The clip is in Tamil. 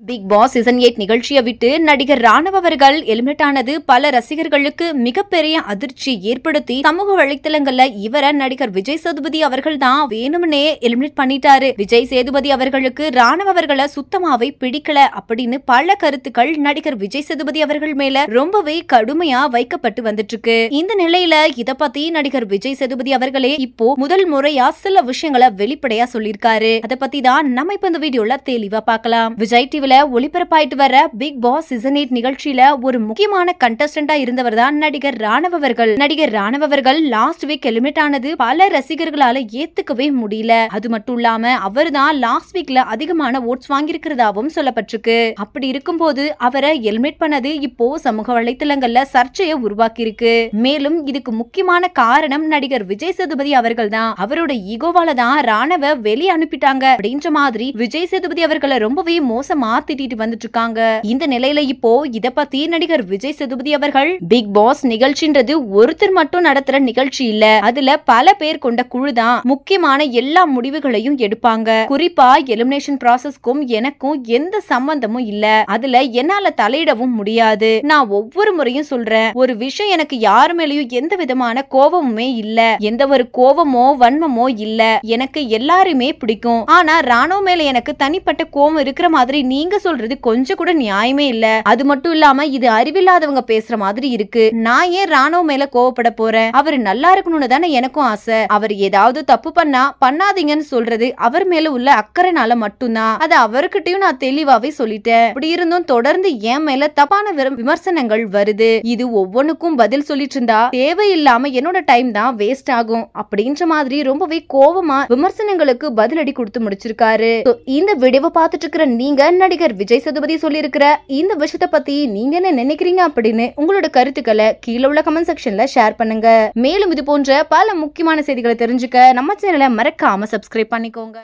பிக் பாஸ் சீசன் 8 நிகழ்ச்சியை விட்டு நடிகர் ராணவ் அவர்கள் எலிமினேட் ஆனது பல ரசிகர்களுக்கு மிகப்பெரிய அதிர்ச்சி ஏற்படுத்தி சமூக வலைத்தளங்கள்ல இவரை நடிகர் விஜய் சேதுபதி அவர்கள் தான் வேணும்னே எலிமினேட் பண்ணிட்டாரு. விஜய் சேதுபதி அவர்களுக்கு ராணவ் அவர்களை சுத்தமாவே பிடிக்கல அப்படின்னு பல கருத்துக்கள் நடிகர் விஜய் சேதுபதி அவர்கள் மேல ரொம்பவே கடுமையா வைக்கப்பட்டு வந்துட்டு இருக்கு. இந்த நிலையில இத பத்தி நடிகர் விஜய் சேதுபதி அவர்களே இப்போ முதல் முறையா சில விஷயங்களை வெளிப்படையா சொல்லியிருக்காரு. அத பத்தி தான் நம்ம இப்ப இந்த வீடியோல தெளிவா பார்க்கலாம். விஜய் டிவி ஒளிபரப்பாயிட்டு வர பிக் பாஸ் சீசன் 8 நிகழ்ச்சியில ஒரு முக்கியமான கண்டஸ்டன்டா இருந்தவர் தான் நடிகர் ராணவ் அவர்கள். நடிகர் ராணவ் அவர்கள் லாஸ்ட் வீக் எலிமினேட் ஆனது பல ரசிகர்களால ஏத்துக்கவே முடியல. அது மட்டும் இல்லாம அவர் தான் லாஸ்ட் வீக்ல அதிகமான ஓட்ஸ் வாங்கியிருக்கிறதாவும் சொல்லப்பட்டிருக்கு. அப்படி இருக்கும்போது அவரை எலிமினேட் பண்ணது இப்போ சமூக வலைத்தளங்கள்ல சர்ச்சையை உருவாக்கி இருக்கு. மேலும் இதுக்கு முக்கியமான காரணம் நடிகர் விஜய் சேதுபதி அவர்கள் தான். அவரோட ஈகோவால தான் ராணவ வெளியே அனுப்பிட்டாங்க அப்படின்ற மாதிரி விஜய் சேதுபதி அவர்களை ரொம்பவே மோசமா திட்டிட்டு வந்துட்டு இருக்காங்க. இந்த நிலையில இப்போ இத பத்தி நடிகர் விஜய் சேதுபதி அவர்கள் பிக் பாஸ் நிகழ்ச்சின்றது ஒருத்தர் மட்டும் நடத்துற நிகழ்ச்சி இல்ல, அதுல பல பேர் கொண்ட குழு தான் முக்கியமான எல்லா முடிவுகளையும் எடுப்பாங்க. குறிப்பா எலிமினேஷன் ப்ராசஸ்க்கும் எனக்கும் எந்த சம்பந்தமும் இல்ல, அதுல என்னால தலையிடவும் முடியாது. நான் ஒவ்வொரு முறையும் சொல்றேன், ஒரு விஷயம் எனக்கு யாரு மேலயும் எந்த விதமான கோபமுமே இல்ல, எந்த ஒரு கோபமோ வன்மமோ இல்ல, எனக்கு எல்லாருமே பிடிக்கும். ஆனா ராணவ் மேல எனக்கு தனிப்பட்ட கோபம் இருக்கிற மாதிரி நீங்க சொல்றது கொஞ்சம் கூட நியாயமே இல்ல. அது மட்டும் இல்லாம இது அறிவில்லாதவங்க பேசுற மாதிரி இருக்கு. நான் ஏன் ராணவ் மேல கோவப்பட போறேன்? அவர் நல்லா இருக்கணும்னு தானே எனக்கும் ஆசை. அவர் ஏதாவது தப்பு பண்ணா பண்ணாதீங்கன்னு சொல்றது அவர் மேல உள்ள அக்கறைனால மட்டும்தான். அது அவர்கிட்டயும் நான் தெளிவாவே சொல்லிட்டேன். அப்படி இருந்தும் தொடர்ந்து என் மேல தப்பான விமர்சனங்கள் வருது. இது ஒவ்வொன்னுக்கும் பதில் சொல்லிட்டு இருந்தா தேவையில்லாம என்னோட டைம் தான் வேஸ்ட் ஆகும் அப்படின்ற மாதிரி ரொம்பவே கோவமா விமர்சனங்களுக்கு பதிலடி கொடுத்து முடிச்சிருக்காரு. இந்த வீடியோவை பார்த்துட்டு இருக்கிற நீங்க நடிகர் விஜய் சேதுபதி சொல்லி இருக்கிற இந்த விஷயத்தை பத்தி நீங்க என்ன நினைக்கிறீங்க அப்படின்னு உங்களோட கருத்துக்களை கீழே உள்ள கமெண்ட் செக்ஷன்ல ஷேர் பண்ணுங்க. மேலும் இது போன்ற பல முக்கியமான செய்திகளை தெரிஞ்சுக்க நம்ம சேனலை மறக்காம சப்ஸ்கிரைப் பண்ணிக்கோங்க.